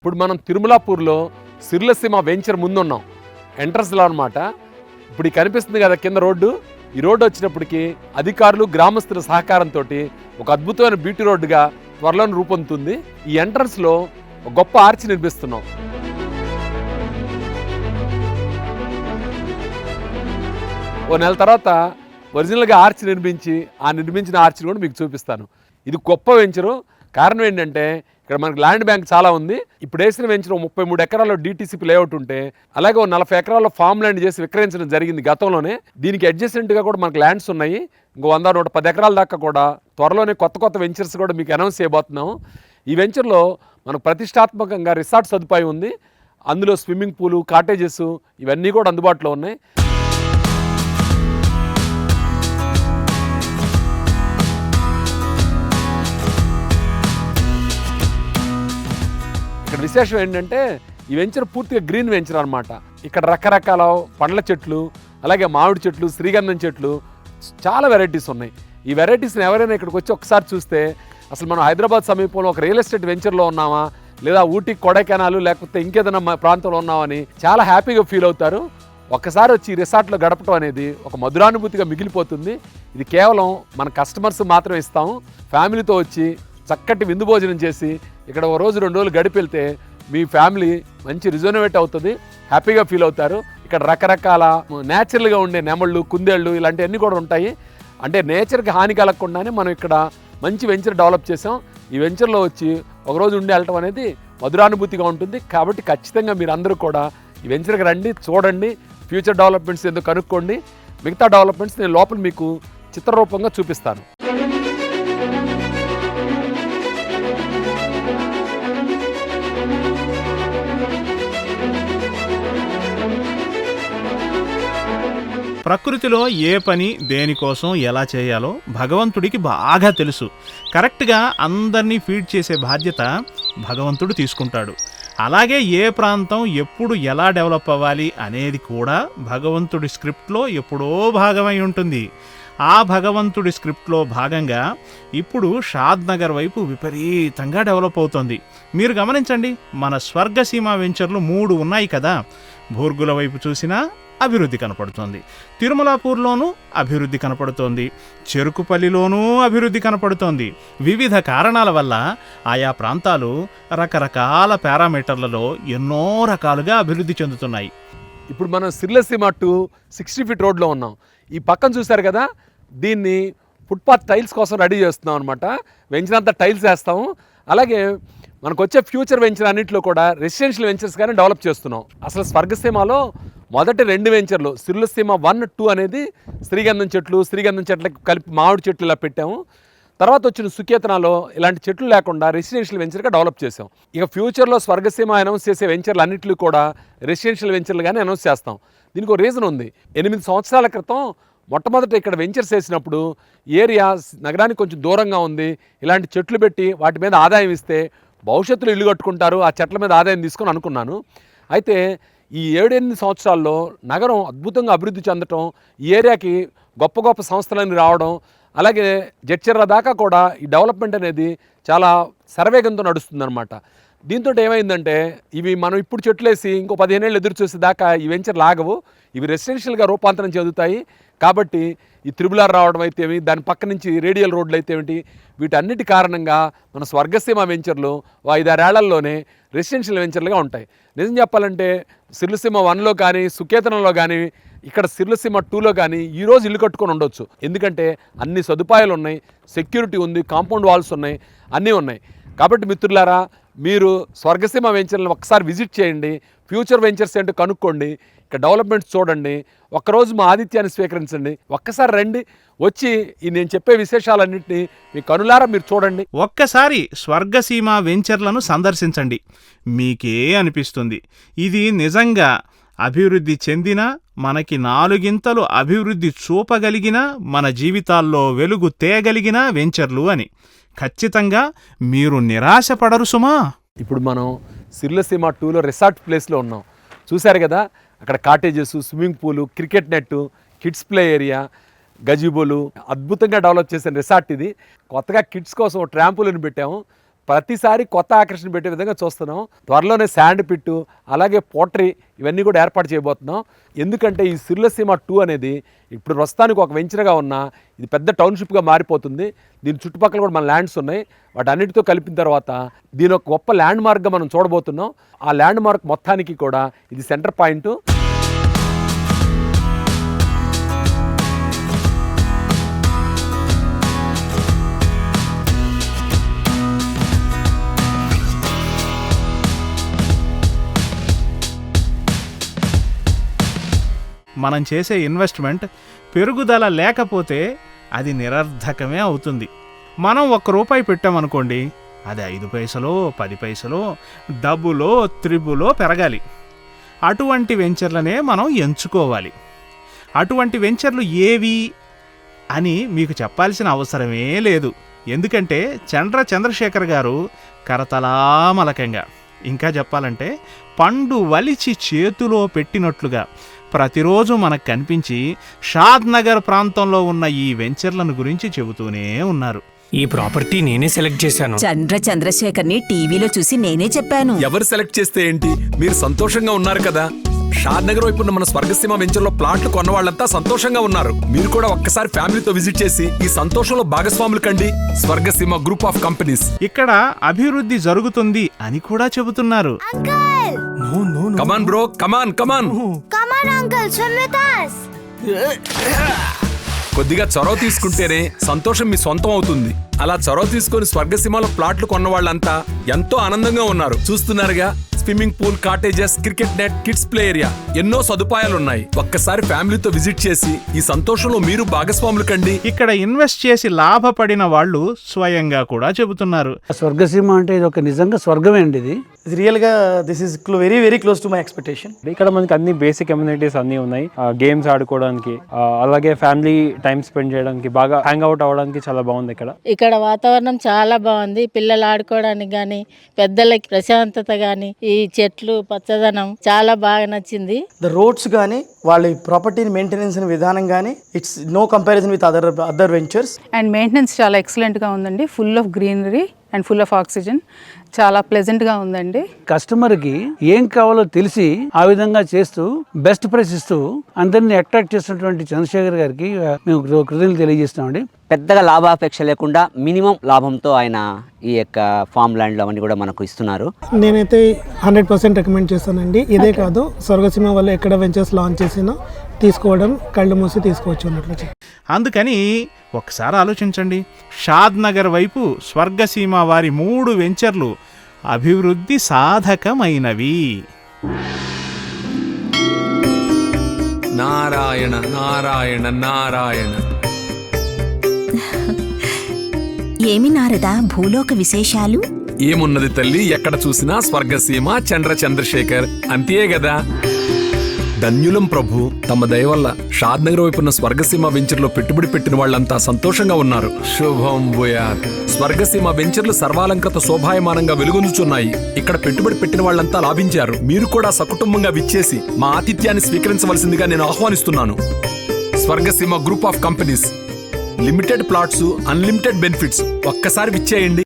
ఇప్పుడు మనం తిరుమలాపూర్లో సిర్లసీమ వెంచర్ ముందున్నాం, ఎంట్రన్స్లో అనమాట. ఇప్పుడు కనిపిస్తుంది కదా కింద రోడ్డు. ఈ రోడ్డు వచ్చినప్పటికీ అధికారులు గ్రామస్తుల సహకారంతో ఒక అద్భుతమైన బీటీ రోడ్డుగా త్వరలో రూపొందుతుంది. ఈ ఎంట్రన్స్లో ఒక గొప్ప ఆర్చ్ నిర్మిస్తున్నాం. ఓ నెల తర్వాత ఒరిజినల్గా ఆర్చ్ నిర్మించిన ఆర్చ్ని కూడా మీకు చూపిస్తాను. ఇది గొప్ప వెంచరు. కారణం ఏంటంటే ఇక్కడ మనకి ల్యాండ్ బ్యాంక్ చాలా ఉంది. ఇప్పుడు వేసిన వెంచర్ 33 ఎకరాల్లో DTCP లేఅవుట్ ఉంటే, అలాగే 40 ఎకరాల్లో ఫామ్ ల్యాండ్ చేసి విక్రయించడం జరిగింది గతంలోనే. దీనికి అడ్జసెంట్గా కూడా మనకు ల్యాండ్స్ ఉన్నాయి. ఇంకో 100-110 ఎకరాల దాకా కూడా త్వరలోనే కొత్త వెంచర్స్ కూడా మీకు అనౌన్స్ చేయబోతున్నాము. ఈ వెంచర్లో మనకు ప్రతిష్టాత్మకంగా రిసార్ట్ సదుపాయం ఉంది. అందులో స్విమ్మింగ్ పూలు, కాటేజెస్ ఇవన్నీ కూడా అందుబాటులో ఉన్నాయి. ఇక్కడ విశేషం ఏంటంటే ఈ వెంచర్ పూర్తిగా గ్రీన్ వెంచర్ అనమాట. ఇక్కడ రకరకాల పండ్ల చెట్లు, అలాగే మామిడి చెట్లు, శ్రీగంధం చెట్లు, చాలా వెరైటీస్ ఉన్నాయి. ఈ వెరైటీస్ని ఎవరైనా ఇక్కడికి వచ్చి ఒకసారి చూస్తే అసలు మనం హైదరాబాద్ సమీపంలో ఒక రియల్ ఎస్టేట్ వెంచర్లో ఉన్నామా, లేదా ఊటీ, కొడైకెనాల్, లేకపోతే ఇంకేదైనా ప్రాంతంలో ఉన్నామని చాలా హ్యాపీగా ఫీల్ అవుతారు. ఒక్కసారి వచ్చి ఈ రిసార్ట్లో గడపడం అనేది ఒక మధురానుభూతిగా మిగిలిపోతుంది. ఇది కేవలం మన కస్టమర్స్ మాత్రమే ఇస్తాము. ఫ్యామిలీతో వచ్చి చక్కటి విందు భోజనం చేసి ఇక్కడ ఒక రోజు 2 రోజులు గడిపి వెళ్తే మీ ఫ్యామిలీ మంచి రిజోనవేట్ అవుతుంది, హ్యాపీగా ఫీల్ అవుతారు. ఇక్కడ రకరకాల న్యాచురల్గా ఉండే నెమళ్ళు, కుందేళ్ళు ఇలాంటివన్నీ కూడా ఉంటాయి. అంటే నేచర్కి హాని కలగకుండానే మనం ఇక్కడ మంచి వెంచర్ డెవలప్ చేసాం. ఈ వెంచర్లో వచ్చి ఒకరోజు ఉండి వెళ్ళటం అనేది మధురానుభూతిగా ఉంటుంది. కాబట్టి ఖచ్చితంగా మీరు అందరూ కూడా ఈ వెంచర్కి రండి, చూడండి, ఫ్యూచర్ డెవలప్మెంట్స్ ఎందుకు కనుక్కోండి. మిగతా డెవలప్మెంట్స్ నేను లోపల మీకు చిత్రరూపంగా చూపిస్తాను. ప్రకృతిలో ఏ పని దేనికోసం ఎలా చేయాలో భగవంతుడికి బాగా తెలుసు. కరెక్ట్గా అందరినీ ఫీడ్ చేసే బాధ్యత భగవంతుడు తీసుకుంటాడు. అలాగే ఏ ప్రాంతం ఎప్పుడు ఎలా డెవలప్ అవ్వాలి అనేది కూడా భగవంతుడి స్క్రిప్ట్లో ఎప్పుడో భాగమై ఉంటుంది. ఆ భగవంతుడి స్క్రిప్ట్లో భాగంగా ఇప్పుడు షాద్ నగర్ వైపు విపరీతంగా డెవలప్ అవుతుంది. మీరు గమనించండి, మన స్వర్గసీమ వెంచర్లు 3 ఉన్నాయి కదా. భూర్గుల వైపు చూసినా అభివృద్ధి కనపడుతోంది, తిరుమలాపూర్లోనూ అభివృద్ధి కనపడుతోంది, చెరుకుపల్లిలోనూ అభివృద్ధి కనపడుతోంది. వివిధ కారణాల వల్ల ఆయా ప్రాంతాలు రకరకాల పారామీటర్లలో ఎన్నో రకాలుగా అభివృద్ధి చెందుతున్నాయి. ఇప్పుడు మనం సిర్లసీమ టు 60 ఫీట్ రోడ్లో ఉన్నాం. ఈ పక్కన చూశారు కదా, దీన్ని ఫుట్పాత్ టైల్స్ కోసం రెడీ చేస్తున్నాం అనమాట. వెంచర్ అంతా టైల్స్ వేస్తాము. అలాగే మనకు వచ్చే ఫ్యూచర్ వెంచర్ అన్నింటిలో కూడా రెసిడెన్షియల్ వెంచర్స్ కానీ డెవలప్ చేస్తున్నాం. అసలు స్వర్గసీమలో మొదటి 2 వెంచర్లు సిర్లసీమ 1, 2 అనేది శ్రీగంధం చెట్లకు కలిపి మామిడి చెట్లు ఇలా పెట్టాము. తర్వాత వచ్చిన సుకేతనాలో ఇలాంటి చెట్లు లేకుండా రెసిడెన్షియల్ వెంచర్గా డెవలప్ చేసాం. ఇక ఫ్యూచర్లో స్వర్గసీమ అనౌన్స్ చేసే వెంచర్లు అన్నింటిలో కూడా రెసిడెన్షియల్ వెంచర్లు కానీ అనౌన్స్ చేస్తాం. దీనికి ఒక రీజన్ ఉంది. 8 సంవత్సరాల క్రితం మొట్టమొదట ఇక్కడ వెంచర్స్ వేసినప్పుడు ఏరియా నగరానికి కొంచెం దూరంగా ఉంది. ఇలాంటి చెట్లు పెట్టి వాటి మీద ఆదాయం ఇస్తే భవిష్యత్తులో ఇల్లు కట్టుకుంటారు, ఆ చెట్ల మీద ఆదాయం తీసుకొని అనుకున్నాను. అయితే ఈ 7-8 సంవత్సరాల్లో నగరం అద్భుతంగా అభివృద్ధి చెందటం, ఈ ఏరియాకి గొప్ప సంస్థలన్నీ రావడం, అలాగే జడ్చర్ల దాకా కూడా ఈ డెవలప్మెంట్ అనేది చాలా శరవేగంతో నడుస్తుందన్నమాట. దీంతో ఏమైందంటే ఇవి మనం ఇప్పుడు చెట్లేసి ఇంకో 15 ఏళ్ళు ఎదురు చూసే దాకా ఈ వెంచర్ లాగవు. ఇవి రెసిడెన్షియల్గా రూపాంతరం చెందుతాయి. కాబట్టి ఈ త్రిబుల్-ఆర్ రావడం అయితే ఏమి, దాని పక్క నుంచి రేడియల్ రోడ్లు అయితే ఏమిటి, వీటన్నిటి కారణంగా మన స్వర్గసీమ వెంచర్లు 5-6 ఏళ్లలోనే రెసిడెన్షియల్ వెంచర్లుగా ఉంటాయి. నిజం చెప్పాలంటే సిర్లసీమ 1లో కానీ, సుకేతనంలో కానీ, ఇక్కడ సిర్లసీమ 2లో కానీ ఈరోజు ఇల్లు కట్టుకొని ఉండొచ్చు. ఎందుకంటే అన్ని సదుపాయాలు ఉన్నాయి, సెక్యూరిటీ ఉంది, కాంపౌండ్ వాల్స్ ఉన్నాయి, అన్నీ ఉన్నాయి. కాబట్టి మిత్రులారా, మీరు స్వర్గసీమ వెంచర్లను ఒక్కసారి విజిట్ చేయండి, ఫ్యూచర్ వెంచర్స్ ఏంటో కనుక్కోండి, ఇక్కడ డెవలప్మెంట్స్ చూడండి. ఒక్కరోజు మా ఆతిథ్యాన్ని స్వీకరించండి. ఒక్కసారి రండి, వచ్చి ఈ నేను చెప్పే విశేషాలన్నింటినీ మీ కనులారా మీరు చూడండి. ఒక్కసారి స్వర్గసీమ వెంచర్లను సందర్శించండి, మీకే అనిపిస్తుంది ఇది నిజంగా అభివృద్ధి చెందిన, మనకి 4 అభివృద్ధి చూపగలిగిన, మన జీవితాల్లో వెలుగు తేగలిగిన వెంచర్లు అని. ఖచ్చితంగా మీరు నిరాశపడరు సుమా. ఇప్పుడు మనం సిర్లసీమ 2లో రిసార్ట్ ప్లేస్లో ఉన్నాం. చూశారు కదా, అక్కడ కాటేజెస్, స్విమ్మింగ్ పూలు, cricket net, kids play area, గజిబోలు, అద్భుతంగా డెవలప్ చేసిన రిసార్ట్ ఇది. కొత్తగా కిడ్స్ కోసం ట్రాంపులను పెట్టాము. ప్రతిసారి కొత్త ఆకర్షణ పెట్టే విధంగా చూస్తున్నాం. త్వరలోనే శాండ్ పిట్టు అలాగే పోట్రీ ఇవన్నీ కూడా ఏర్పాటు చేయబోతున్నాం. ఎందుకంటే ఈ సిర్లసీమ 2 అనేది ఇప్పుడు ప్రస్తుతానికి ఒక వెంచర్గా ఉన్న ఇది పెద్ద టౌన్షిప్గా మారిపోతుంది. దీని చుట్టుపక్కల కూడా మన ల్యాండ్స్ ఉన్నాయి. వాటన్నిటితో కలిపిన తర్వాత దీని ఒక గొప్ప ల్యాండ్ మార్క్గా మనం చూడబోతున్నాం. ఆ ల్యాండ్ మార్క్ మొత్తానికి కూడా ఇది సెంటర్ పాయింట్. మనం చేసే ఇన్వెస్ట్మెంట్ పెరుగుదల లేకపోతే అది నిరర్ధకమే అవుతుంది. మనం ₹1 పెట్టామనుకోండి, అది 5 పైసలో 10 పైసలో డబ్బులో త్రిబులో పెరగాలి. అటువంటి వెంచర్లనే మనం ఎంచుకోవాలి. అటువంటి వెంచర్లు ఏవి అని మీకు చెప్పాల్సిన అవసరమే లేదు. ఎందుకంటే చంద్రశేఖర్ గారు కరతలామలకంగా, ఇంకా చెప్పాలంటే పండు వలిచి చేతిలో పెట్టినట్లుగా ప్రతిరోజు మనకు కనిపించి షాద్ నగర్ ప్రాంతంలో ఉన్న ఈ వెంచర్లను గురించి చెబుతూనే ఉన్నారు. ఈ ప్రాపర్టీ నేనే సెలెక్ట్ చేశాను. చంద్రశేఖర్ని టీవీలో చూసి నేనే చెప్పాను. ఎవరు సెలెక్ట్ చేస్తే ఏంటి, మీరు సంతోషంగా ఉన్నారు కదా. షాద్ నగర్ వైపు ఉన్న మన స్వర్గసీమ వెంచర్లో ప్లాట్లు కొన్న వాళ్ళంతా సంతోషంగా ఉన్నారు. మీరు కూడా ఒక్కసారి ఫ్యామిలీతో విజిట్ చేసి ఈ సంతోషంలో భాగస్వాములు కండి. Swargaseema group of companies. ఇక్కడ అభివృద్ధి జరుగుతుంది అని కూడా చెబుతున్నారు. కమాన్ బ్రో, కమాన్ కమాన్. కొద్దిగా చొరవ తీసుకుంటేనే సంతోషం మీ సొంతం అవుతుంది. అలా చొరవ తీసుకొని స్వర్గసీమలో ప్లాట్లు కొన్న వాళ్ళంతా ఎంతో ఆనందంగా ఉన్నారు. చూస్తున్నారుగా, swimming pool, cottages, cricket net, kids play area, ఎన్నో సదుపాయాలున్నాయి. ఒక్కసారి ఫ్యామిలీతో విజిట్ చేసి ఈ సంతోషంలో మీరు భాగస్వాములు కండి. ఇక్కడ ఇన్వెస్ట్ చేసి లాభపడిన వాళ్ళు స్వయంగా కూడా చెబుతున్నారు. స్వర్గసీమ అంటే ఇది ఒక నిజంగా స్వర్గమే అండి. ఇది రియల్గా this is very very close to my expectation. ఇక్కడ మనకి అన్ని బేసిక్ అమ్యూనిటీస్ అన్నీ ఉన్నాయి. గేమ్స్ ఆడుకోవడానికి, అలాగే ఫ్యామిలీ టైం స్పెండ్ చేయడానికి, బాగా హ్యాంగ్ అవుట్ అవ్వడానికి చాలా బాగుంది. ఇక్కడ వాతావరణం చాలా బాగుంది. పిల్లలు ఆడుకోవడానికి కానీ, పెద్దలకి ప్రశాంతత కానీ, ఈ చెట్లు పచ్చదనం చాలా బాగా నచ్చింది. ద రోడ్స్ కానీ, వాళ్ళ ప్రాపర్టీని మెయింటెనెన్స్ విధానం కానీ, it's no comparison with other ventures. And maintenance చాలా ఎక్సలెంట్గా ఉందండి. Full of greenery and full of oxygen. చాలా ప్లెజెంట్గా ఉందండి. కస్టమర్కి ఏం కావాలో తెలిసి ఆ విధంగా చేస్తూ బెస్ట్ ప్రైస్ ఇస్తూ అందరినీ అట్రాక్ట్ చేస్తున్నటువంటి చంద్రశేఖర్ గారికి మేము కృతజ్ఞతలు తెలియజేస్తామండి. పెద్దగా లాభాపేక్ష లేకుండా మినిమం లాభంతో ఆయన ఈ యొక్క ఫామ్ ల్యాండ్లు అవన్నీ కూడా మనకు ఇస్తున్నారు. నేనైతే 100% రికమెండ్ చేస్తానండి. ఇదే కాదు, స్వర్గసీమ వల్ల ఎక్కడ వెంచర్స్ లాంచ్ చేసినా తీసుకోవడం, కళ్ళు మూసి తీసుకోవచ్చు అన్నట్లు. అందుకని ఒకసారి ఆలోచించండి. షాద్ నగర్ వైపు స్వర్గసీమ వారి 3 వెంచర్లు అభివృద్ధి సాధకమైనవి. నారాయణ నారాయణ నారాయణ. ఏమి నారదా భూలోక విశేషాలు? ఏమున్నది తల్లి, ఎక్కడ చూసినా స్వర్గసీమ, చంద్రశేఖర్, అంతే గదా. ధన్యులం ప్రభు, తమ దయ వల్ల షాద్ నగర్ వైపున్న స్వర్గసీమ వెంచర్లో పెట్టుబడి పెట్టిన వాళ్ళంతా సంతోషంగా ఉన్నారు. శుభం భూయాత్. స్వర్గసీమ వెంచర్లు సర్వాలంకృత శోభాయమానంగా వెలుగొందుచున్నాయి. ఇక్కడ పెట్టుబడి పెట్టిన వాళ్ళంతా లాభించారు. మీరు కూడా సకుటుంబంగా విచ్చేసి మా ఆతిథ్యాన్ని స్వీకరించవలసిందిగా నేను ఆహ్వానిస్తున్నాను. Swargaseema group of companies, limited plots, unlimited benefits. ఒక్కసారి విచ్చేయండి.